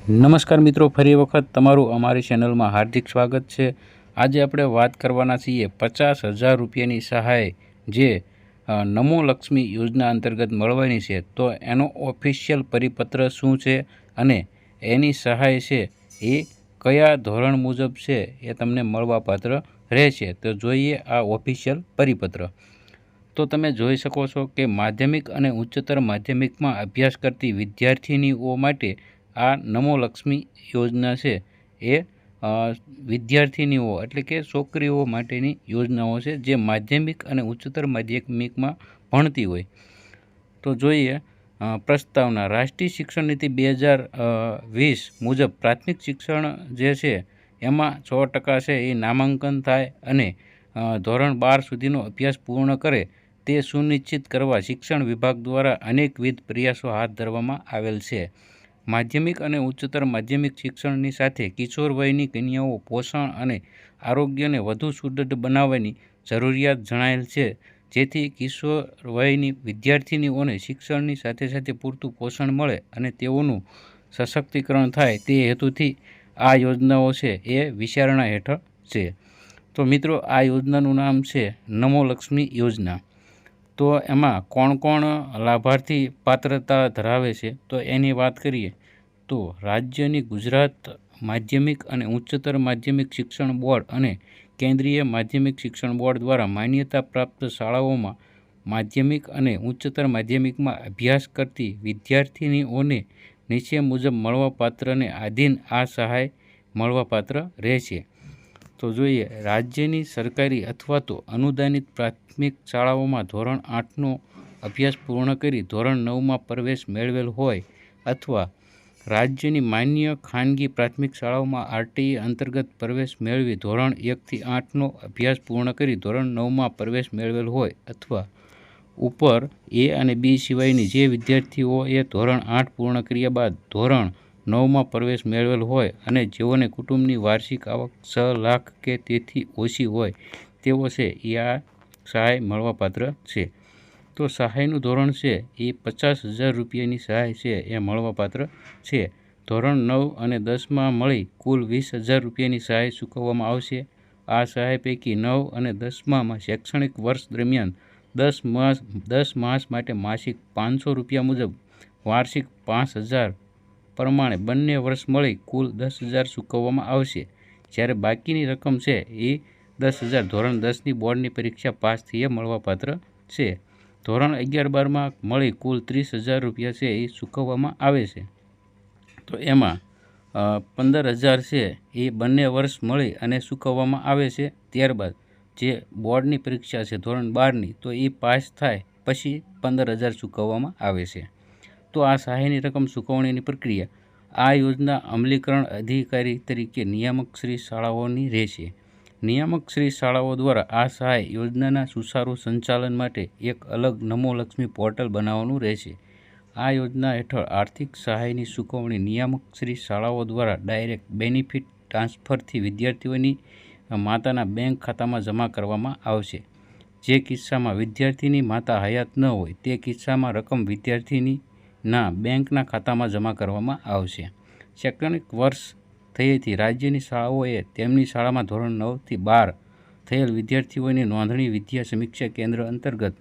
નમસ્કાર મિત્રો, ફરી વખત તમારું અમારી ચેનલમાં હાર્દિક સ્વાગત છે। આજે આપણે વાત કરવાના છીએ 50,000 રૂપિયાની સહાય જે નમો લક્ષ્મી યોજના અંતર્ગત મળવાની છે। તો એનો ઓફિશિયલ પરિપત્ર શું છે અને એની સહાય છે એ કયા ધોરણ મુજબ છે એ તમને મળવાપાત્ર રહેશે। તો જોઈએ આ ઓફિશિયલ પરિપત્ર। તો તમે જોઈ શકો છો કે માધ્યમિક અને ઉચ્ચતર માધ્યમિકમાં અભ્યાસ કરતી વિદ્યાર્થિનીઓ માટે આ નમો લક્ષ્મી યોજના છે એ વિદ્યાર્થિનીઓ એટલે કે છોકરીઓ માટેની યોજનાઓ છે જે માધ્યમિક અને ઉચ્ચતર માધ્યમિકમાં ભણતી હોય। તો જોઈએ પ્રસ્તાવના। રાષ્ટ્રીય શિક્ષણ નીતિ 2020 મુજબ પ્રાથમિક શિક્ષણ જે છે એમાં 100% છે એ નામાંકન થાય અને ધોરણ 12 સુધીનો અભ્યાસ પૂર્ણ કરે તે સુનિશ્ચિત કરવા શિક્ષણ વિભાગ દ્વારા અનેકવિધ પ્રયાસો હાથ ધરવામાં આવેલ છે। માધ્યમિક અને ઉચ્ચતર માધ્યમિક શિક્ષણની સાથે કિશોર વયની કન્યાઓ પોષણ અને આરોગ્યને વધુ સુદૃઢ બનાવવાની જરૂરિયાત જણાયેલ છે, જેથી કિશોર વયની વિદ્યાર્થિનીઓને શિક્ષણની સાથે સાથે પૂરતું પોષણ મળે અને તેઓનું સશક્તિકરણ થાય તે હેતુથી આ યોજનાઓ છે એ વિચારણા હેઠળ છે। તો મિત્રો, આ યોજનાનું નામ છે નમો લક્ષ્મી યોજના। તો એમાં કોણ કોણ લાભાર્થી પાત્રતા ધરાવે છે તો એની વાત કરીએ તો રાજ્યની ગુજરાત માધ્યમિક અને ઉચ્ચતર માધ્યમિક શિક્ષણ બોર્ડ અને કેન્દ્રીય માધ્યમિક શિક્ષણ બોર્ડ દ્વારા માન્યતા પ્રાપ્ત શાળાઓમાં માધ્યમિક અને ઉચ્ચતર માધ્યમિકમાં અભ્યાસ કરતી વિદ્યાર્થિનીઓને નીચે મુજબ મળવાપાત્રને આધીન આ સહાય મળવાપાત્ર રહેશે। તો જોઈએ રાજ્યની સરકારી અથવા તો અનુદાનિત પ્રાથમિક શાળાઓમાં ધોરણ 8નો અભ્યાસ પૂર્ણ કરી ધોરણ 9માં પ્રવેશ મેળવેલ હોય અથવા રાજ્યની માન્ય ખાનગી પ્રાથમિક શાળાઓમાં આરટીઈ અંતર્ગત પ્રવેશ મેળવી ધોરણ 1થી 8નો અભ્યાસ પૂર્ણ કરી ધોરણ 9માં પ્રવેશ મેળવેલ હોય અથવા ઉપર એ અને બી સિવાયની જે વિદ્યાર્થીઓએ ધોરણ 8 પૂર્ણ કર્યા બાદ ધોરણ 9માં પ્રવેશ મેળવેલ હોય અને જેઓને કુટુંબની વાર્ષિક આવક 6 લાખ કે તેથી ઓછી હોય તેઓ છે એ આ સહાય મળવાપાત્ર છે। તો સહાયનું ધોરણ છે એ 50,000 રૂપિયાની સહાય છે એ મળવાપાત્ર છે। ધોરણ 9 અને 10માં મળી કુલ 20,000 રૂપિયાની સહાય ચૂકવવામાં આવશે। આ સહાય પૈકી 9 અને 10માં શૈક્ષણિક વર્ષ દરમિયાન 10 માસ માટે માસિક 500 રૂપિયા મુજબ વાર્ષિક 5,000 પ્રમાણે બંને વર્ષ મળી કુલ 10,000 ચૂકવવામાં આવશે। જ્યારે બાકીની રકમ છે એ 10,000 ધોરણ 10ની બોર્ડની પરીક્ષા પાસ થઈએ મળવાપાત્ર છે। ધોરણ 11-12માં મળી કુલ 30,000 રૂપિયા છે એ ચૂકવવામાં આવે છે। તો એમાં 15,000 છે એ બંને વર્ષ મળી અને ચૂકવવામાં આવે છે। ત્યારબાદ જે બોર્ડની પરીક્ષા છે ધોરણ 12ની તો એ પાસ થાય પછી 15,000 ચૂકવવામાં આવે છે। તો આ સહાયની રકમ ચૂકવણીની પ્રક્રિયા આ યોજના અમલીકરણ અધિકારી તરીકે નિયામકશ્રી શાળાઓની રહેશે। નિયામકશ્રી શાળાઓ દ્વારા આ સહાય યોજનાના સુચારુ સંચાલન માટે એક અલગ નમો લક્ષ્મી પોર્ટલ બનાવવાનું રહેશે। આ યોજના હેઠળ આર્થિક સહાયની ચૂકવણી નિયામકશ્રી શાળાઓ દ્વારા ડાયરેક્ટ બેનિફિટ ટ્રાન્સફરથી વિદ્યાર્થીઓની માતાના બેંક ખાતામાં જમા કરવામાં આવશે। જે કિસ્સામાં વિદ્યાર્થીની માતા હયાત ન હોય તે કિસ્સામાં રકમ વિદ્યાર્થીનીના બેંકના ખાતામાં જમા કરવામાં આવશે। શૈક્ષણિક વર્ષ થયેથી રાજ્યની શાળાઓએ તેમની શાળામાં ધોરણ 9થી 12 થયેલ વિદ્યાર્થીઓની નોંધણી વિદ્યા સમીક્ષા કેન્દ્ર અંતર્ગત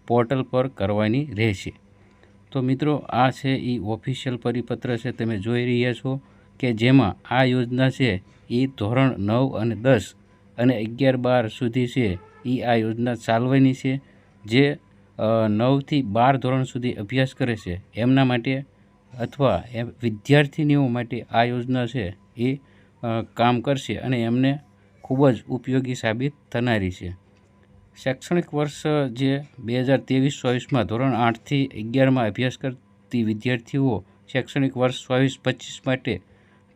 પોર્ટલ પર કરવાની રહેશે। તો મિત્રો, આ છે એ ઓફિશિયલ પરિપત્ર છે તમે જોઈ રહ્યા છો કે જેમાં આ યોજના છે એ ધોરણ 9 અને 10 અને 11-12 સુધી છે એ આ યોજના ચાલવાની છે। જે 9થી 12 ધોરણ સુધી અભ્યાસ કરે છે એમના માટે અથવા વિદ્યાર્થિનીઓ માટે આ યોજના છે એ કામ કરશે અને એમને ખૂબ જ ઉપયોગી સાબિત થનારી છે। શૈક્ષણિક વર્ષ જે 2023-24માં ધોરણ 8થી 11માં અભ્યાસ કરતી વિદ્યાર્થીઓ શૈક્ષણિક વર્ષ 24-25 માટે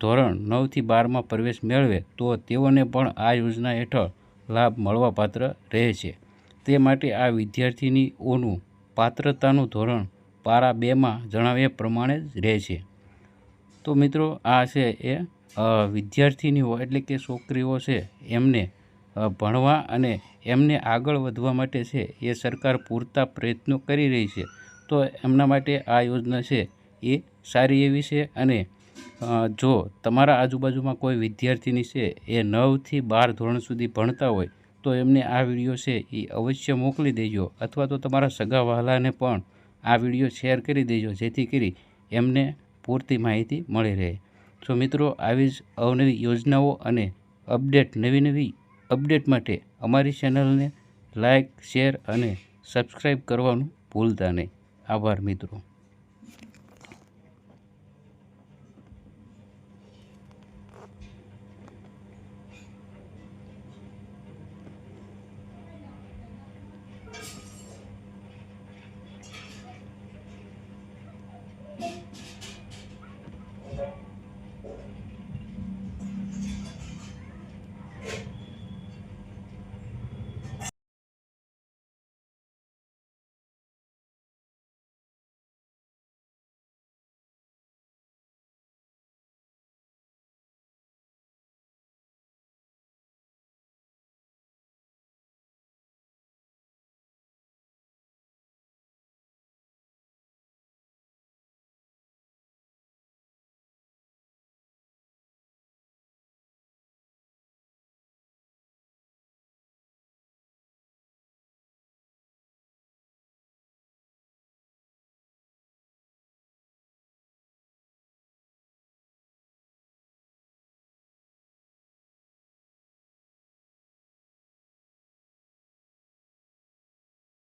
ધોરણ 9થી 12માં પ્રવેશ મેળવે તો તેઓને પણ આ યોજના હેઠળ લાભ મળવાપાત્ર રહેશે। તે માટે આ વિદ્યાર્થિનીઓનું પાત્રતાનું ધોરણ પારા 2માં જણાવ્યા પ્રમાણે જ રહેશે। તો મિત્રો, આ છે એ વિદ્યાર્થિનીઓ એટલે કે છોકરીઓ છે એમને ભણવા અને એમને આગળ વધવા માટે છે એ સરકાર પૂરતા પ્રયત્નો કરી રહી છે। તો એમના માટે આ યોજના છે એ સારી એવી છે અને જો તમારા આજુબાજુમાં કોઈ વિદ્યાર્થીની છે એ 9થી 12 ધોરણ સુધી ભણતા હોય તો એમને આ વિડીયો છે એ અવશ્ય મોકલી દેજો, અથવા તો તમારા સગા વહાલાને પણ આ વિડીયો શેર કરી દેજો, જેથી કરી એમને પૂરતી માહિતી મળી રહે. તો મિત્રો, આવી જ અવનવી યોજનાઓ અને નવી અપડેટ માટે અમારી ચેનલને લાઇક, શેર અને સબસ્ક્રાઈબ કરવાનું ભૂલતા નહીં. આભાર મિત્રો.